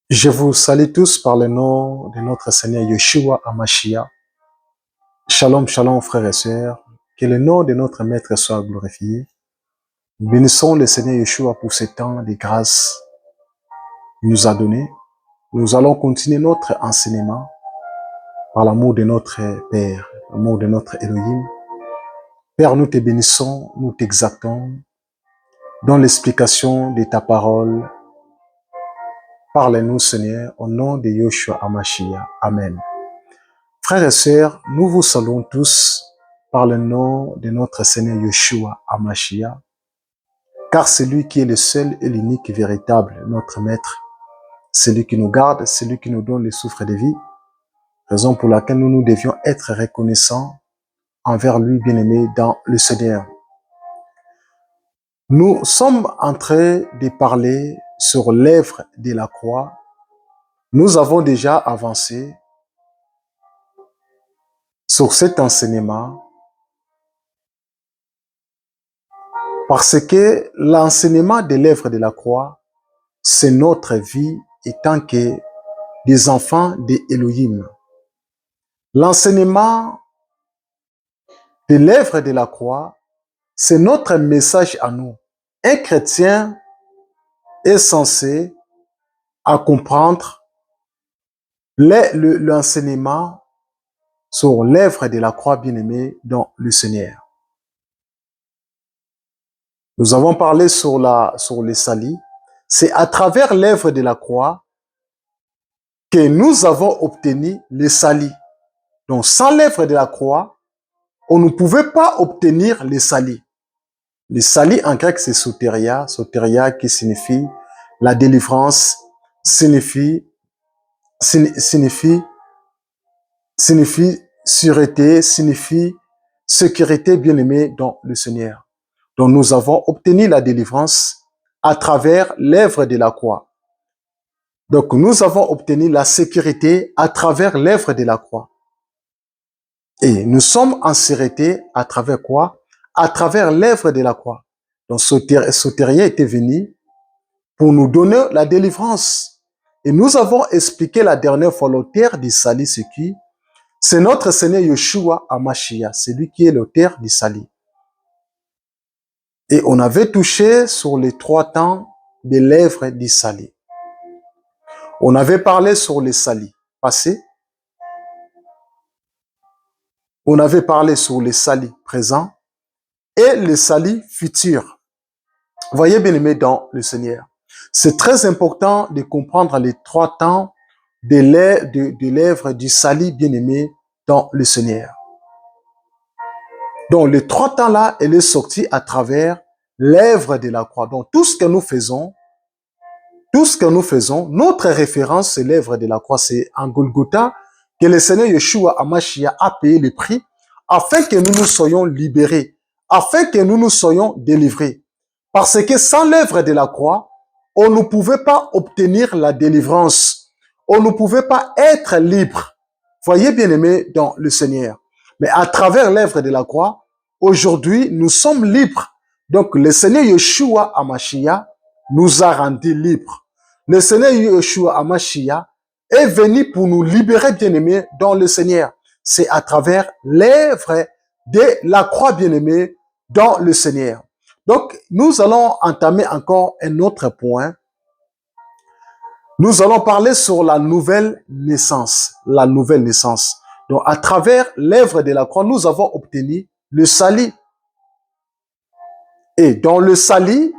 Je vous salue tous par le nom de notre Seigneur Yeshua Hamashiach. Shalom, shalom, frères et sœurs. Que le nom de notre Maître soit glorifié. Bénissons le Seigneur Yeshua pour ce temps de grâce qu'il nous a donné. Nous allons continuer notre enseignement par l'amour de notre Père, l'amour de notre Elohim. Père, nous te bénissons, nous t'exaltons dans l'explication de ta parole. Parle-nous, Seigneur, au nom de Yeshua Hamashiach. Amen. Frères et sœurs, nous vous saluons tous par le nom de notre Seigneur Yeshua Hamashiach, car c'est lui qui est le seul et l'unique véritable, notre Maître, celui qui nous garde, celui qui nous donne le souffle de vie, raison pour laquelle nous devions être reconnaissants envers lui, bien-aimé dans le Seigneur. Nous sommes en train de parler sur l'œuvre de la croix. Nous avons déjà avancé sur cet enseignement parce que l'enseignement de l'œuvre de la croix, c'est notre vie étant que des enfants d'Elohim. L'enseignement de l'œuvre de la croix, c'est notre message à nous. Un chrétien est censé à comprendre l'enseignement sur l'œuvre de la croix bien-aimée dans le Seigneur. Nous avons parlé sur le salut. C'est à travers l'œuvre de la croix que nous avons obtenu le salut. Donc, sans l'œuvre de la croix, on ne pouvait pas obtenir le salut. Le salut en grec, c'est soteria. Soteria qui signifie la délivrance, signifie sûreté, signifie sécurité bien-aimée dans le Seigneur. Donc, nous avons obtenu la délivrance à travers l'œuvre de la croix. Donc, nous avons obtenu la sécurité à travers l'œuvre de la croix. Et nous sommes en sécurité à travers quoi? À travers l'œuvre de la croix. Donc, Soteria était venu pour nous donner la délivrance. Et nous avons expliqué la dernière fois l'auteur du salut, c'est qui? C'est notre Seigneur Yeshua Hamashiach, c'est lui qui est l'auteur du salut. Et on avait touché sur les 3 temps de l'œuvre du salut. On avait parlé sur le salut passé. On avait parlé sur le salut présent et le salut futur. Voyez bien aimé dans le Seigneur. C'est très important de comprendre les 3 temps de l'œuvre du salut bien aimé dans le Seigneur. Donc les 3 temps là, elle est sortie à travers l'œuvre de la croix. Donc tout ce que nous faisons, notre référence c'est l'œuvre de la croix, c'est en Golgotha que le Seigneur Yeshua Hamashiach a payé le prix afin que nous nous soyons libérés, afin que nous nous soyons délivrés. Parce que sans l'œuvre de la croix, on ne pouvait pas obtenir la délivrance. On ne pouvait pas être libre. Voyez bien aimé dans le Seigneur. Mais à travers l'œuvre de la croix, aujourd'hui, nous sommes libres. Donc le Seigneur Yeshua Hamashiach nous a rendus libres. Le Seigneur Yeshua Hamashiach est venu pour nous libérer, bien-aimés, dans le Seigneur. C'est à travers l'œuvre de la croix, bien-aimés, dans le Seigneur. Donc, nous allons entamer encore un autre point. Nous allons parler sur la nouvelle naissance. La nouvelle naissance. Donc, à travers l'œuvre de la croix, nous avons obtenu le salut. Et dans le salut,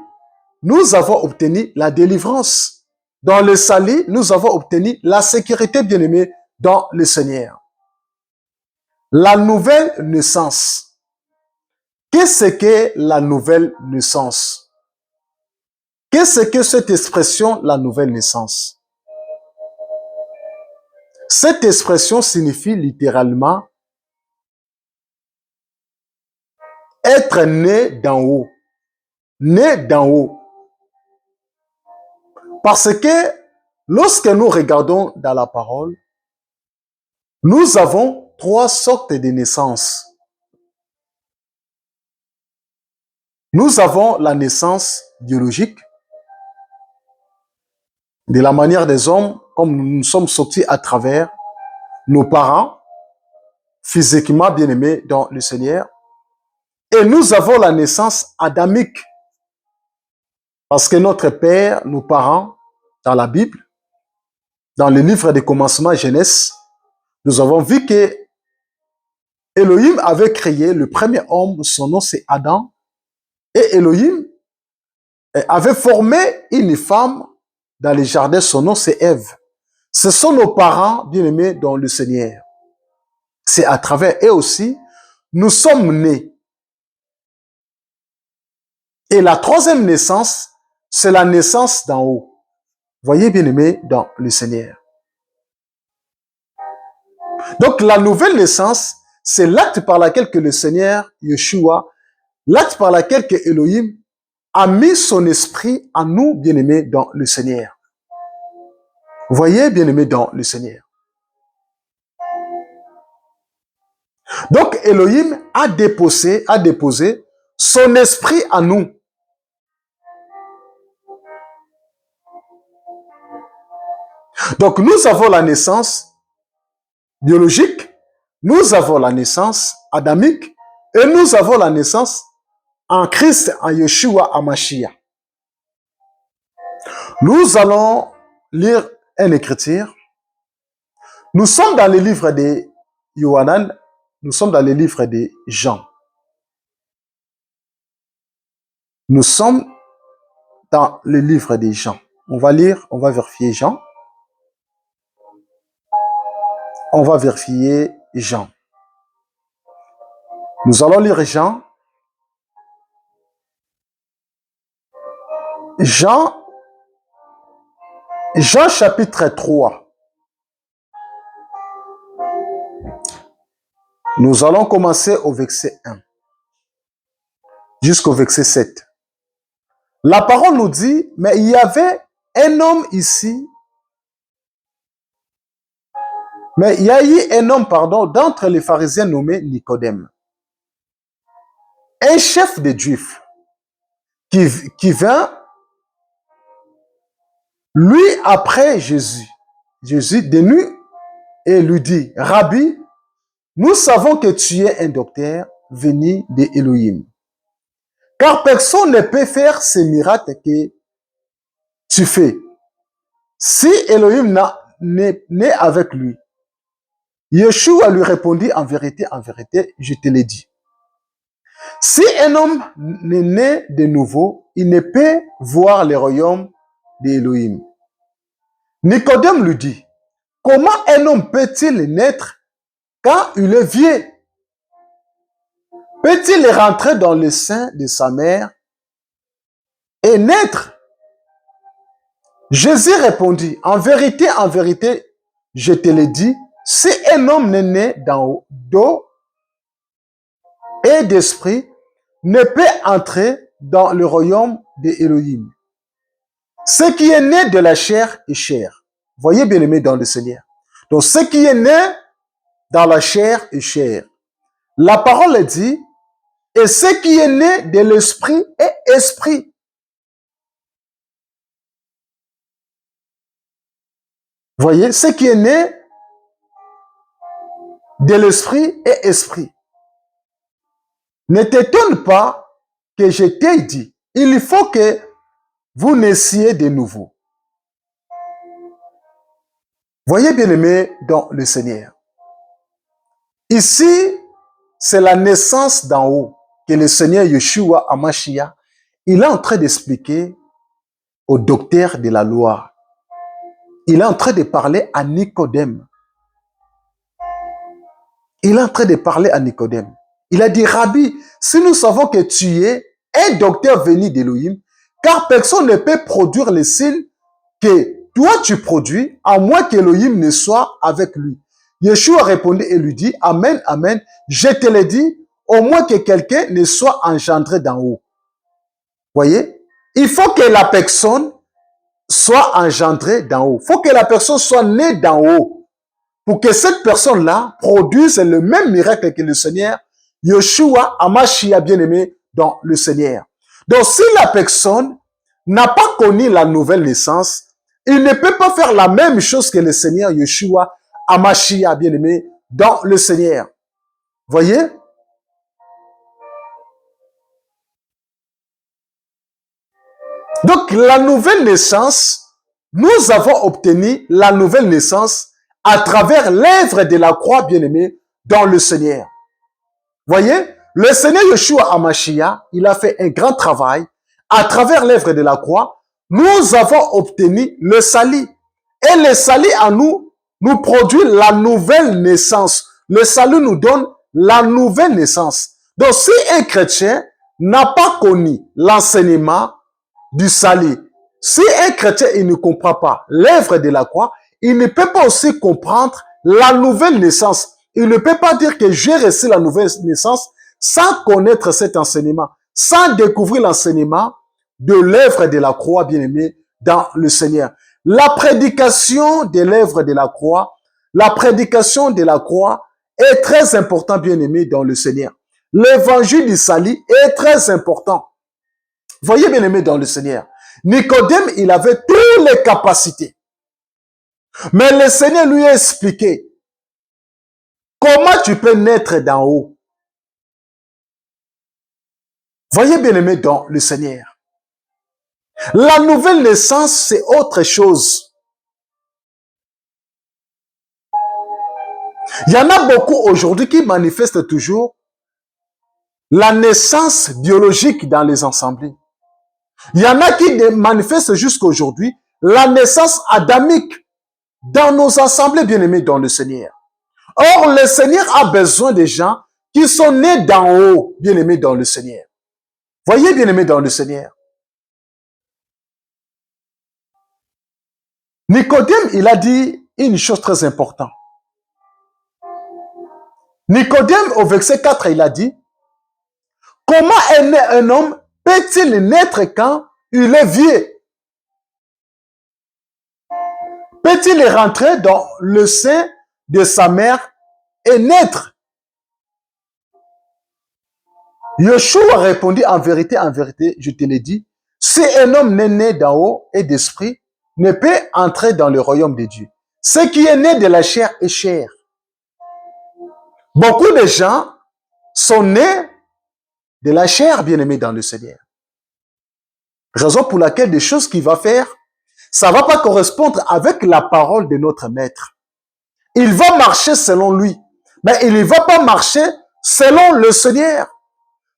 nous avons obtenu la délivrance. Dans le salut, nous avons obtenu la sécurité, bien-aimée, dans le Seigneur. La nouvelle naissance. Qu'est-ce que la nouvelle naissance? Qu'est-ce que cette expression, la nouvelle naissance? Cette expression signifie littéralement être né d'en haut. Né d'en haut. Parce que lorsque nous regardons dans la parole, nous avons 3 sortes de naissances. Nous avons la naissance biologique, de la manière des hommes, comme nous sommes sortis à travers nos parents, physiquement bien-aimés dans le Seigneur. Et nous avons la naissance adamique. Parce que notre père, nos parents, dans la Bible, dans le livre des commencements Genèse, nous avons vu que Elohim avait créé le premier homme, son nom c'est Adam, et Elohim avait formé une femme dans les jardins, son nom c'est Ève. Ce sont nos parents bien-aimés dans le Seigneur. C'est à travers eux aussi, nous sommes nés. Et la troisième naissance, c'est la naissance d'en haut. Voyez bien-aimés dans le Seigneur. Donc la nouvelle naissance, c'est l'acte par lequel que le Seigneur, Yeshua, l'acte par lequel que Elohim a mis son esprit en nous, bien-aimés dans le Seigneur. Voyez, bien-aimés dans le Seigneur. Donc Elohim a déposé son esprit en nous. Donc nous avons la naissance biologique, nous avons la naissance adamique et nous avons la naissance en Christ, en Yeshua, en Mashiach. Nous allons lire une écriture. Nous sommes dans le livre de Yohanan, nous sommes dans le livre de Jean. Nous sommes dans le livre de Jean. On va lire, on va vérifier Jean. On va vérifier Jean. Nous allons lire Jean. Jean chapitre 3. Nous allons commencer au verset 1 jusqu'au verset 7. La parole nous dit, mais il y avait un homme ici, mais il y a eu un homme, d'entre les pharisiens nommé Nicodème, un chef des Juifs, qui vint, lui, après Jésus de nuit, et lui dit, Rabbi, nous savons que tu es un docteur venu de Elohim, car personne ne peut faire ces miracles que tu fais, si Elohim n'est avec lui. Yeshua lui répondit, en vérité, je te l'ai dit. Si un homme n'est né de nouveau, il ne peut voir le royaume d'Elohim. Nicodème lui dit, comment un homme peut-il naître quand il est vieux? Peut-il rentrer dans le sein de sa mère et naître? Jésus répondit, en vérité, je te l'ai dit, si un homme n'est né d'eau et d'esprit, ne peut entrer dans le royaume d'Elohim. Ce qui est né de la chair est chair. Voyez bien aimé dans le Seigneur. Donc ce qui est né dans la chair est chair. La parole dit, et ce qui est né de l'esprit est esprit. Voyez, ce qui est né de l'esprit est esprit. Ne t'étonne pas que je t'ai dit, il faut que vous naissiez de nouveau. Voyez bien aimé dans le Seigneur. Ici, c'est la naissance d'en haut que le Seigneur Yeshua Hamashiach, il est en train d'expliquer au docteur de la loi. Il est en train de parler à Nicodème. Il est en train de parler à Nicodème. Il a dit, Rabbi, si nous savons que tu es un docteur venu d'Elohim, car personne ne peut produire les signes que toi tu produis, à moins qu'Elohim ne soit avec lui. Yeshua répondit et lui dit, Amen, Amen, je te l'ai dit, au moins que quelqu'un ne soit engendré d'en haut. Voyez? Il faut que la personne soit engendrée d'en haut. Il faut que la personne soit née d'en haut. Pour que cette personne-là produise le même miracle que le Seigneur, Yeshua Hamashiach bien-aimé dans le Seigneur. Donc si la personne n'a pas connu la nouvelle naissance, il ne peut pas faire la même chose que le Seigneur Yeshua Hamashiach, bien-aimé, dans le Seigneur. Voyez? Donc, la nouvelle naissance, nous avons obtenu la nouvelle naissance à travers l'œuvre de la croix, bien-aimé, dans le Seigneur. Voyez? Le Seigneur Yeshua Hamashiach, il a fait un grand travail. À travers l'œuvre de la croix, nous avons obtenu le salut. Et le salut en nous, nous produit la nouvelle naissance. Le salut nous donne la nouvelle naissance. Donc, si un chrétien n'a pas connu l'enseignement du salut, si un chrétien il ne comprend pas l'œuvre de la croix, il ne peut pas aussi comprendre la nouvelle naissance. Il ne peut pas dire que j'ai reçu la nouvelle naissance sans connaître cet enseignement, sans découvrir l'enseignement de l'œuvre de la croix, bien-aimé, dans le Seigneur. La prédication de l'œuvre de la croix, la prédication de la croix est très important, bien-aimé, dans le Seigneur. L'évangile du salut est très important. Voyez, bien-aimé, dans le Seigneur. Nicodème, il avait toutes les capacités. Mais le Seigneur lui a expliqué comment tu peux naître d'en haut. Voyez, bien-aimé, dans le Seigneur. La nouvelle naissance, c'est autre chose. Il y en a beaucoup aujourd'hui qui manifestent toujours la naissance biologique dans les assemblées. Il y en a qui manifestent jusqu'à aujourd'hui la naissance adamique dans nos assemblées, bien-aimés dans le Seigneur. Or, le Seigneur a besoin des gens qui sont nés d'en haut, bien-aimés dans le Seigneur. Voyez, bien-aimés dans le Seigneur. Nicodème, il a dit une chose très importante. Nicodème, au verset 4, il a dit, comment un homme peut-il naître quand il est vieux? Peut-il rentrer dans le sein de sa mère et naître? Yeshua répondit, en vérité, je te l'ai dit, si un homme n'est né d'en haut et d'esprit, ne peut entrer dans le royaume de Dieu. Ce qui est né de la chair est chair. Beaucoup de gens sont nés de la chair, bien-aimés dans le Seigneur. Raison pour laquelle des choses qu'il va faire, ça ne va pas correspondre avec la parole de notre maître. Il va marcher selon lui, mais il ne va pas marcher selon le Seigneur.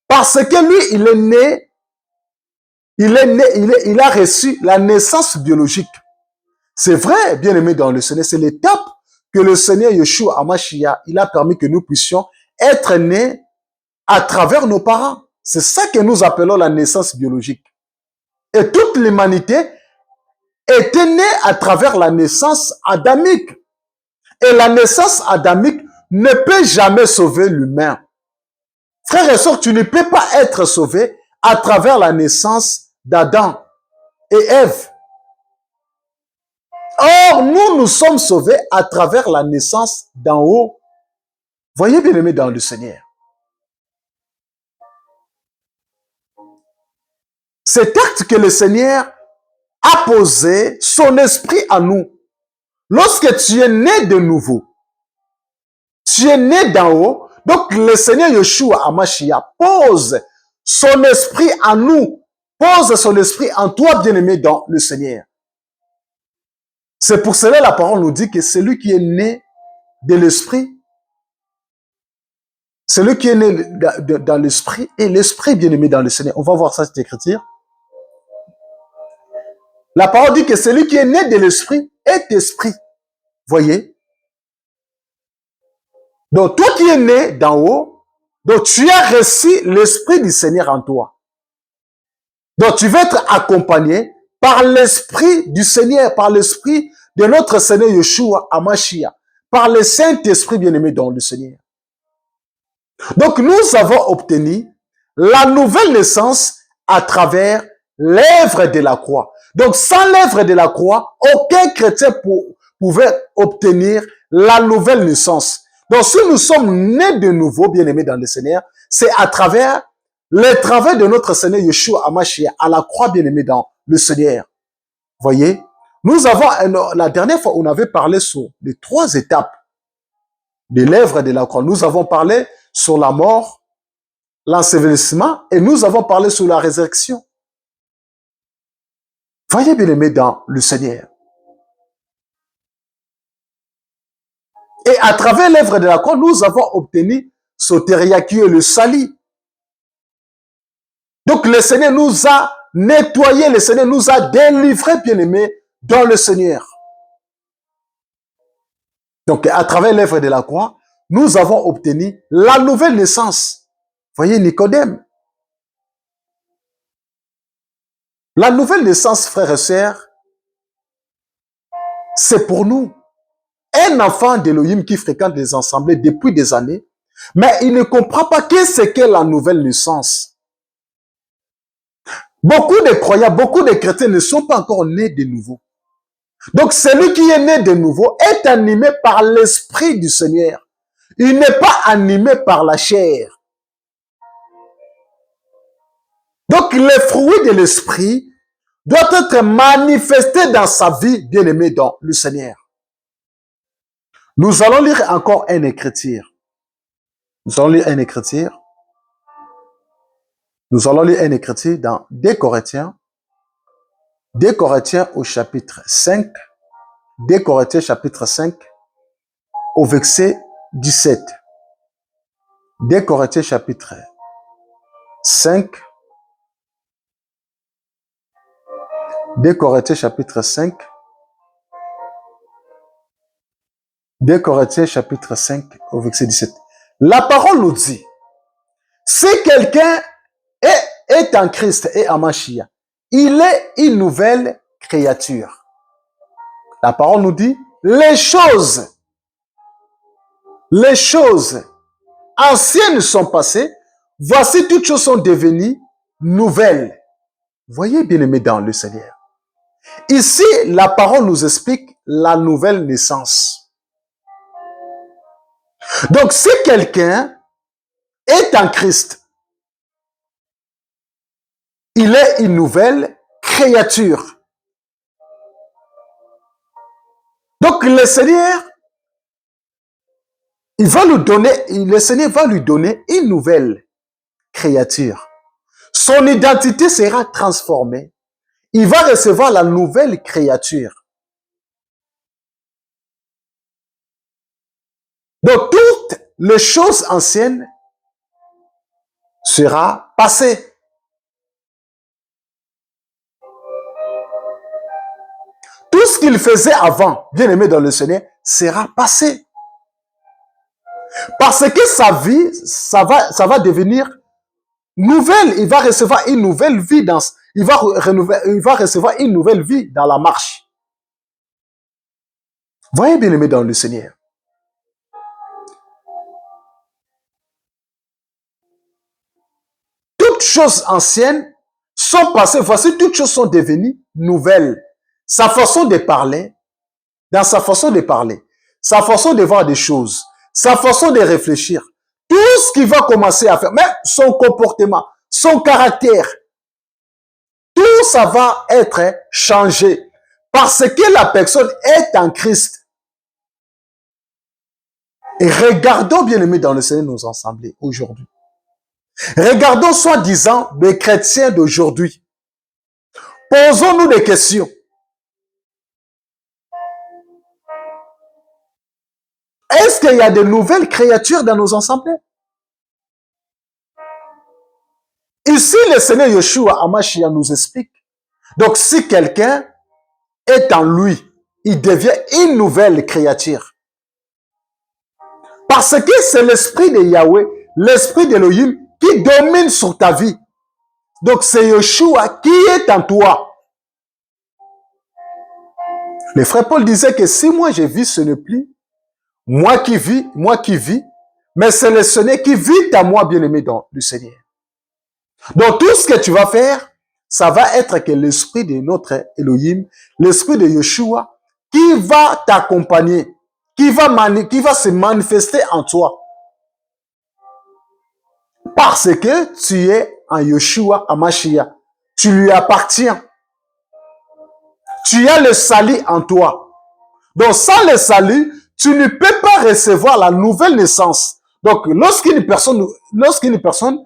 Parce que lui, il a reçu la naissance biologique. C'est vrai, bien-aimé dans le Seigneur, c'est l'étape que le Seigneur Yeshua Hamashiach, il a permis que nous puissions être nés à travers nos parents. C'est ça que nous appelons la naissance biologique. Et toute l'humanité était née à travers la naissance adamique. Et la naissance adamique ne peut jamais sauver l'humain. Frères et sœurs, tu ne peux pas être sauvé à travers la naissance d'Adam et Ève. Or, nous sommes sauvés à travers la naissance d'en haut. Voyez, bien-aimés dans le Seigneur. Cet acte que le Seigneur a posé son esprit en nous. Lorsque tu es né de nouveau, tu es né d'en haut, donc le Seigneur Yeshua Hamashiach pose son esprit en nous, pose son esprit en toi, bien-aimé dans le Seigneur. C'est pour cela la parole nous dit que celui qui est né de l'esprit, celui qui est né dans l'esprit, et l'esprit, bien-aimé dans le Seigneur. On va voir ça, cette écriture. La parole dit que celui qui est né de l'esprit est esprit. Voyez? Donc, toi qui es né d'en haut, donc tu as reçu l'esprit du Seigneur en toi. Donc, tu vas être accompagné par l'esprit du Seigneur, par l'esprit de notre Seigneur Yeshua Hamashiach, par le Saint-Esprit bien-aimé dans le Seigneur. Donc, nous avons obtenu la nouvelle naissance à travers l'œuvre de la croix. Donc, sans l'œuvre de la croix, aucun chrétien pouvait obtenir la nouvelle naissance. Donc, si nous sommes nés de nouveau, bien-aimés dans le Seigneur, c'est à travers le travail de notre Seigneur Yeshua Hamashiach à la croix, bien-aimé dans le Seigneur. Voyez? Nous avons, la dernière fois, on avait parlé sur les 3 étapes de l'œuvre de la croix. Nous avons parlé sur la mort, l'ensevelissement et nous avons parlé sur la résurrection. Voyez bien aimé dans le Seigneur. Et à travers l'œuvre de la croix, nous avons obtenu sotéria qui est le salut. Donc le Seigneur nous a nettoyé, le Seigneur nous a délivré, bien aimé, dans le Seigneur. Donc à travers l'œuvre de la croix, nous avons obtenu la nouvelle naissance. Voyez Nicodème. La nouvelle naissance, frères et sœurs, c'est pour nous. Un enfant d'Élohim qui fréquente les assemblées depuis des années, mais il ne comprend pas qu'est-ce qu'est la nouvelle naissance. Beaucoup de croyants, beaucoup de chrétiens ne sont pas encore nés de nouveau. Donc celui qui est né de nouveau est animé par l'Esprit du Seigneur. Il n'est pas animé par la chair. Donc les fruits de l'Esprit doivent être manifestés dans sa vie, bien-aimé dans le Seigneur. Nous allons lire encore un écriture. Nous allons lire un écriture. Nous allons lire un écriture dans 2 Corinthiens. 2 Corinthiens au chapitre 5. 2 Corinthiens chapitre 5 au verset 17. 2 Corinthiens chapitre 5. 2 Corinthiens chapitre 5. 2 Corinthiens chapitre 5 au verset 17. La parole nous dit, si quelqu'un est en Christ et en Mashiach, il est une nouvelle créature. La parole nous dit, les choses anciennes sont passées, voici toutes choses sont devenues nouvelles. Voyez bien aimé dans le Seigneur. Ici, la parole nous explique la nouvelle naissance. Donc, si quelqu'un est en Christ, il est une nouvelle créature. Donc, le Seigneur, le Seigneur va lui donner une nouvelle créature. Son identité sera transformée. Il va recevoir la nouvelle créature. Donc, toutes les choses anciennes seront passées. Tout ce qu'il faisait avant, bien aimé dans le Seigneur, sera passé. Parce que sa vie, ça va devenir nouvelle. Il va recevoir une nouvelle vie il va recevoir une nouvelle vie dans la marche. Voyez bien aimé dans le Seigneur. Toutes choses anciennes sont passées. Voici, toutes choses sont devenues nouvelles. Sa façon de parler, dans sa façon de parler, sa façon de voir des choses, sa façon de réfléchir, tout ce qu'il va commencer à faire, même son comportement, son caractère, tout ça va être changé parce que la personne est en Christ. Et regardons, bien aimés dans le Seigneur, nos assemblées aujourd'hui. Regardons soi-disant les chrétiens d'aujourd'hui. Posons-nous des questions. Est-ce qu'il y a de nouvelles créatures dans nos assemblées? Ici, le Seigneur Yeshua Hamashiach nous explique. Donc, si quelqu'un est en lui, il devient une nouvelle créature. Parce que c'est l'esprit de Yahweh, l'esprit d'Elohim qui domine sur ta vie. Donc, c'est Yeshua qui est en toi. Le frère Paul disait que si moi je vis, ce n'est plus moi qui vis, mais c'est le Seigneur qui vit à moi, bien-aimé dans le Seigneur. Donc, tout ce que tu vas faire, ça va être que l'esprit de notre Elohim, l'esprit de Yeshua, qui va t'accompagner, qui va se manifester en toi. Parce que tu es en Yeshua, en Mashiach. Tu lui appartiens. Tu as le salut en toi. Donc, sans le salut, tu ne peux pas recevoir la nouvelle naissance. Donc, lorsqu'une personne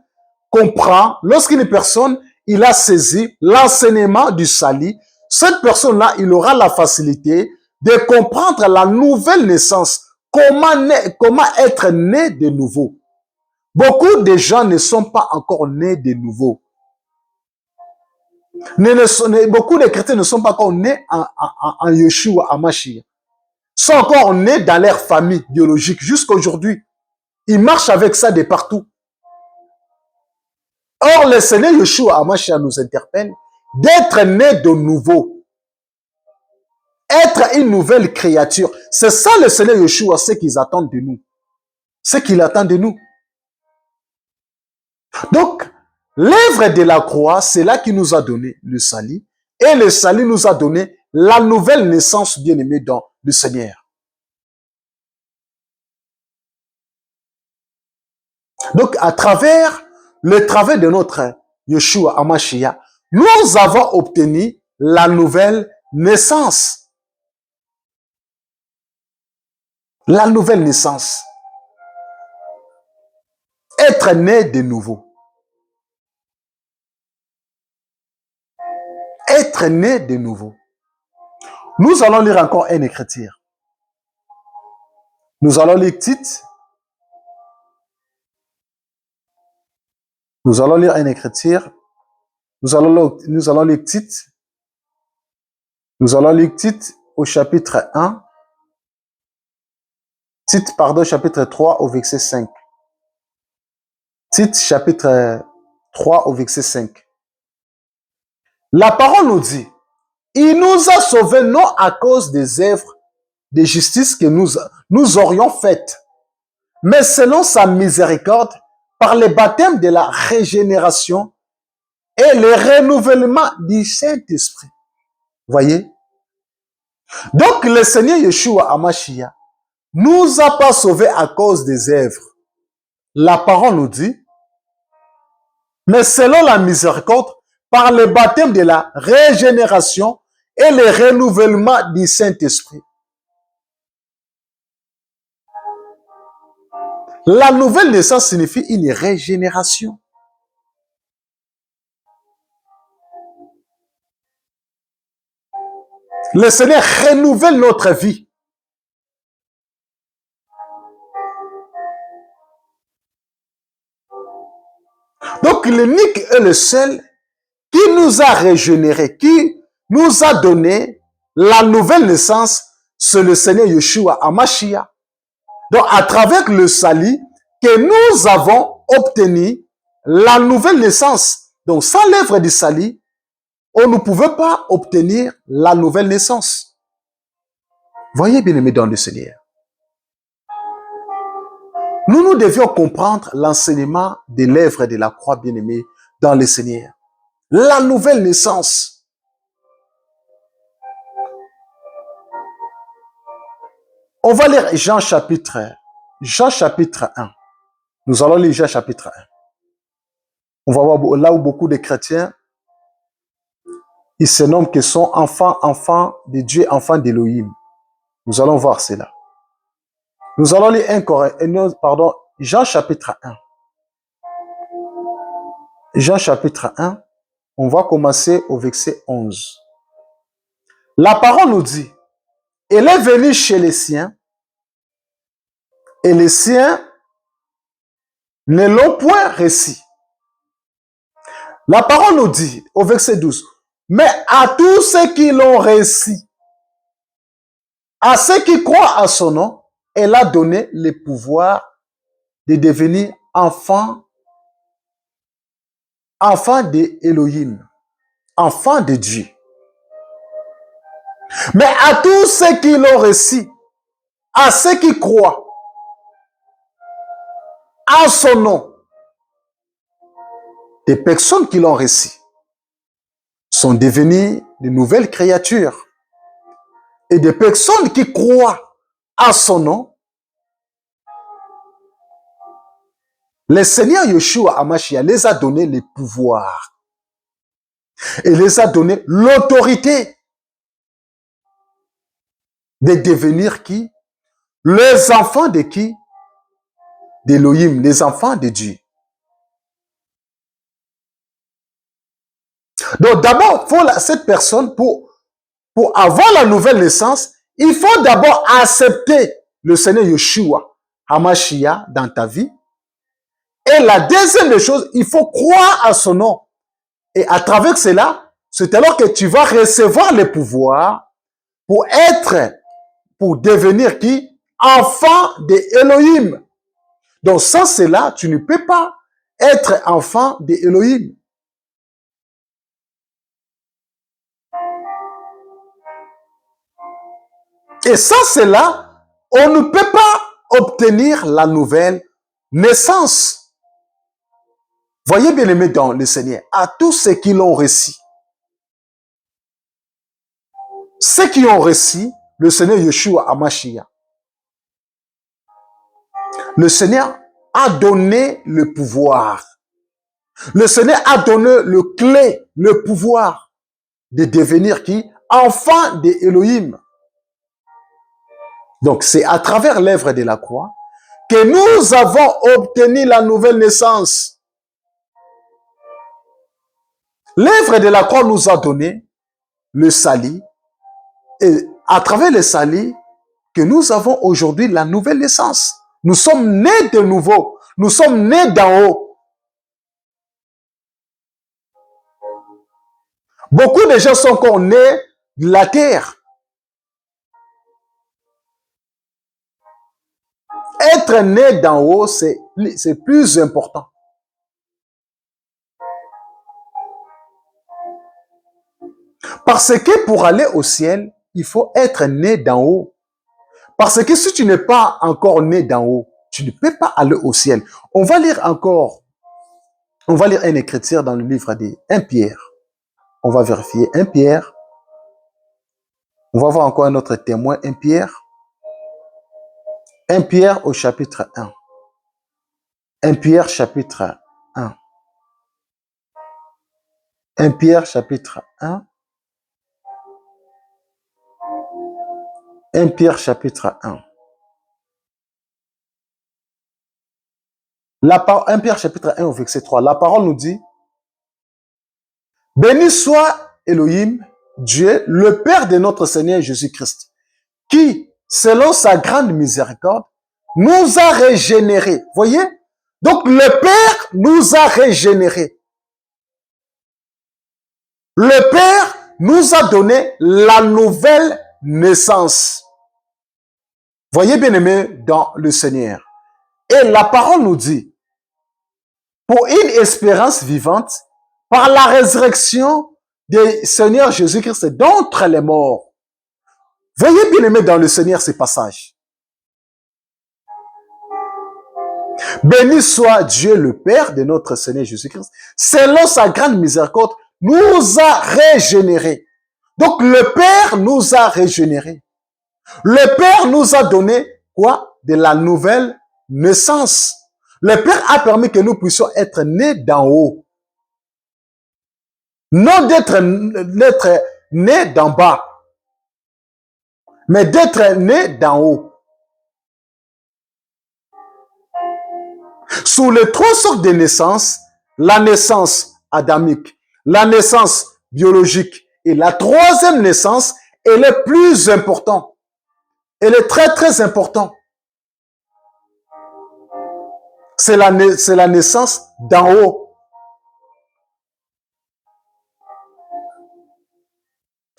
comprend, lorsqu'une personne, il a saisi l'enseignement du salut, cette personne-là, il aura la facilité de comprendre la nouvelle naissance. Comment être né de nouveau. Beaucoup de gens ne sont pas encore nés de nouveau. Beaucoup de chrétiens ne sont pas encore nés en Yeshua, en Mashiach. Sont encore nés dans leur famille biologique jusqu'à aujourd'hui. Ils marchent avec ça de partout. Or, le Seigneur Yeshua Hamashiach nous interpelle d'être né de nouveau. Être une nouvelle créature. C'est ça le Seigneur Yeshua, ce qu'ils attendent de nous. Ce qu'il attend de nous. Donc, l'œuvre de la croix, c'est là qui nous a donné le salut. Et le salut nous a donné la nouvelle naissance bien-aimée dans le Seigneur. Donc, à travers le travail de notre Yeshua Hamashiach, nous avons obtenu la nouvelle naissance. La nouvelle naissance. Être né de nouveau. Être né de nouveau. Nous allons lire encore une écriture. Nous allons lire Tite. Nous allons lire une écriture. Nous allons lire Tite. Nous allons lire Tite au chapitre 1. Tite, chapitre 3 au verset 5. Tite, chapitre 3 au verset 5. La parole nous dit, il nous a sauvés non à cause des œuvres de justice que nous aurions faites, mais selon sa miséricorde, par le baptême de la régénération et le renouvellement du Saint-Esprit. Voyez? Donc, le Seigneur Yeshua Hamashiach nous a pas sauvés à cause des œuvres. La parole nous dit, mais selon la miséricorde, par le baptême de la régénération et le renouvellement du Saint-Esprit. La nouvelle naissance signifie une régénération. Le Seigneur renouvelle notre vie. Donc l'unique est le seul qui nous a régénérés, qui nous a donné la nouvelle naissance, c'est le Seigneur Yeshua Hamashiach. Donc à travers le salut que nous avons obtenu la nouvelle naissance. Donc sans l'œuvre du salut, on ne pouvait pas obtenir la nouvelle naissance. Voyez bien aimés dans le Seigneur. Nous devions comprendre l'enseignement de l'œuvre de la croix bien-aimée dans le Seigneur. La nouvelle naissance. On va lire Jean chapitre 1. Nous allons lire Jean chapitre 1. On va voir là où beaucoup de chrétiens, ils se nomment que sont enfants de Dieu, enfants d'Élohim. Nous allons voir cela. Nous allons lire Jean chapitre 1. Jean chapitre 1, on va commencer au verset 11. La parole nous dit, elle est venue chez les siens, et les siens ne l'ont point reçu. La parole nous dit, au verset 12, mais à tous ceux qui l'ont reçu, à ceux qui croient à son nom, elle a donné le pouvoir de devenir enfants d'Élohim, enfants de Dieu. Mais à tous ceux qui l'ont reçu, à ceux qui croient à son nom, des personnes qui l'ont reçu sont devenues de nouvelles créatures. Et des personnes qui croient à son nom, le Seigneur Yeshua Hamashiach les a donné le pouvoir. Et les a donné l'autorité de devenir qui? Les enfants de qui? D'Élohim, les enfants de Dieu. Donc d'abord, cette personne, pour avoir la nouvelle naissance, il faut d'abord accepter le Seigneur Yeshua Hamashiach dans ta vie. Et la deuxième des choses, il faut croire à son nom. Et à travers cela, c'est alors que tu vas recevoir le pouvoir pour devenir qui? Enfant de Elohim. Donc sans cela, tu ne peux pas être enfant de Elohim. Et sans cela, on ne peut pas obtenir la nouvelle naissance. Voyez bien aimé dans le Seigneur, à tous ceux qui l'ont reçu, ceux qui ont reçu le Seigneur Yeshua Hamashiach, le Seigneur a donné le pouvoir. Le Seigneur a donné le clé, le pouvoir de devenir qui? Enfant d'Élohim. Donc c'est à travers l'œuvre de la croix que nous avons obtenu la nouvelle naissance. L'œuvre de la croix nous a donné le salut. Et à travers le salut, que nous avons aujourd'hui la nouvelle naissance. Nous sommes nés de nouveau. Nous sommes nés d'en haut. Beaucoup de gens sont encore nés de la terre. Être né d'en haut, c'est plus important. Parce que pour aller au ciel, il faut être né d'en haut. Parce que si tu n'es pas encore né d'en haut, tu ne peux pas aller au ciel. On va lire une écriture dans le livre de 1 Pierre. On va vérifier 1 Pierre. On va voir encore un autre témoin, 1 Pierre. 1 Pierre au chapitre 1. 1 Pierre chapitre 1. 1 Pierre chapitre 1. 1 Pierre chapitre 1. 1 Pierre chapitre 1 au verset 3. La parole nous dit: béni soit Elohim, Dieu, le Père de notre Seigneur Jésus-Christ, qui, selon sa grande miséricorde, nous a régénérés. Voyez? Donc le Père nous a régénérés. Le Père nous a donné la nouvelle naissance. Voyez bien aimé dans le Seigneur. Et la parole nous dit, pour une espérance vivante, par la résurrection du Seigneur Jésus-Christ d'entre les morts. Voyez bien aimé dans le Seigneur ces passages. Béni soit Dieu le Père de notre Seigneur Jésus-Christ, selon sa grande miséricorde, nous a régénérés. Donc le Père nous a régénérés. Le Père nous a donné quoi? De la nouvelle naissance. Le Père a permis que nous puissions être nés d'en haut. Non d'être nés d'en bas, mais d'être nés d'en haut. Sous les trois sortes de naissances, la naissance adamique, la naissance biologique et la troisième naissance, elle est plus importante. Elle est très très importante. C'est la naissance d'en haut.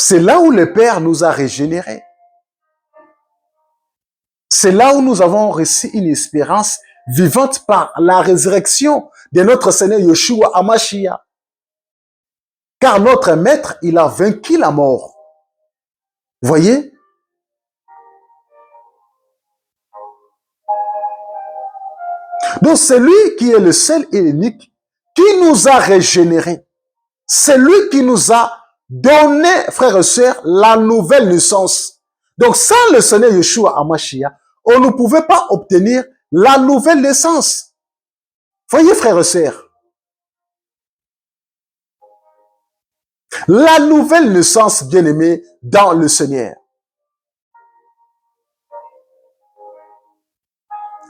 C'est là où le Père nous a régénérés. C'est là où nous avons reçu une espérance vivante par la résurrection de notre Seigneur Yeshua Hamashiach. Car notre Maître, il a vaincu la mort. Voyez? Donc c'est lui qui est le seul et l'unique qui nous a régénérés. C'est lui qui nous a donné, frères et sœurs, la nouvelle naissance. Donc sans le Seigneur Yeshua Hamashiach, on ne pouvait pas obtenir la nouvelle naissance. Voyez, frères et sœurs, la nouvelle naissance, bien-aimée, dans le Seigneur.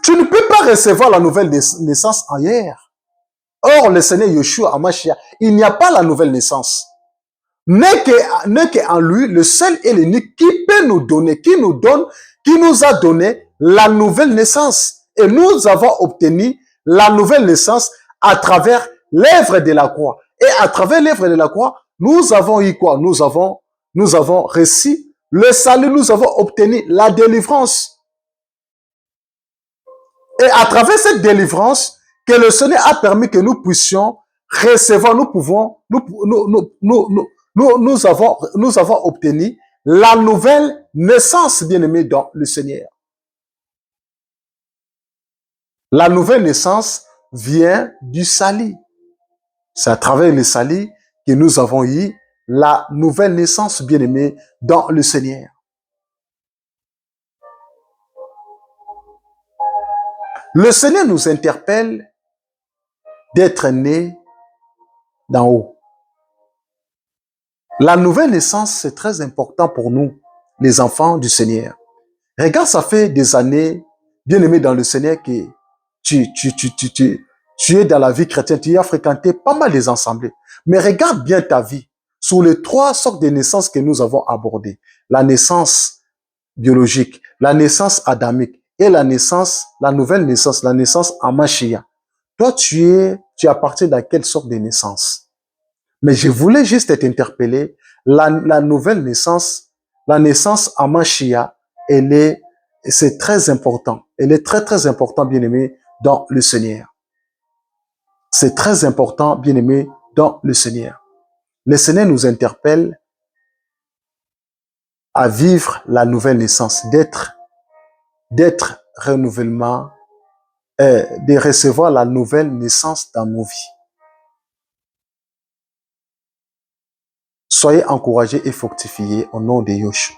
Tu ne peux pas recevoir la nouvelle naissance ailleurs. Or, le Seigneur Yeshua Hamashiach, il n'y a pas la nouvelle naissance. N'est qu'en lui, le seul et l'unique qui peut nous donner, qui nous a donné la nouvelle naissance. Et nous avons obtenu la nouvelle naissance à travers l'œuvre de la croix. Et à travers l'œuvre de la croix, nous avons eu quoi? Nous avons reçu le salut, nous avons obtenu la délivrance. Et à travers cette délivrance, que le Seigneur a permis que nous puissions recevoir, nous avons obtenu la nouvelle naissance, bien-aimé dans le Seigneur. La nouvelle naissance vient du salut. C'est à travers le salut que nous avons eu la nouvelle naissance, bien-aimé dans le Seigneur. Le Seigneur nous interpelle d'être nés d'en haut. La nouvelle naissance, c'est très important pour nous, les enfants du Seigneur. Regarde, ça fait des années, bien-aimé dans le Seigneur, que tu es dans la vie chrétienne, tu as fréquenté pas mal des assemblées. Mais regarde bien ta vie sur les 3 sortes de naissances que nous avons abordées. La naissance biologique, la naissance adamique et la nouvelle naissance, la naissance en Mashiach. Toi, tu appartiens à quelle sorte de naissance? Mais je voulais juste t'interpeller. La nouvelle naissance, la naissance en Mashiach, c'est très important. Elle est très, très important, bien-aimé, dans le Seigneur. C'est très important, bien-aimé, dans le Seigneur. Le Seigneur nous interpelle à vivre la nouvelle naissance, d'être renouvellement, de recevoir la nouvelle naissance dans nos vies. Soyez encouragés et fortifiés au nom de Yeshua.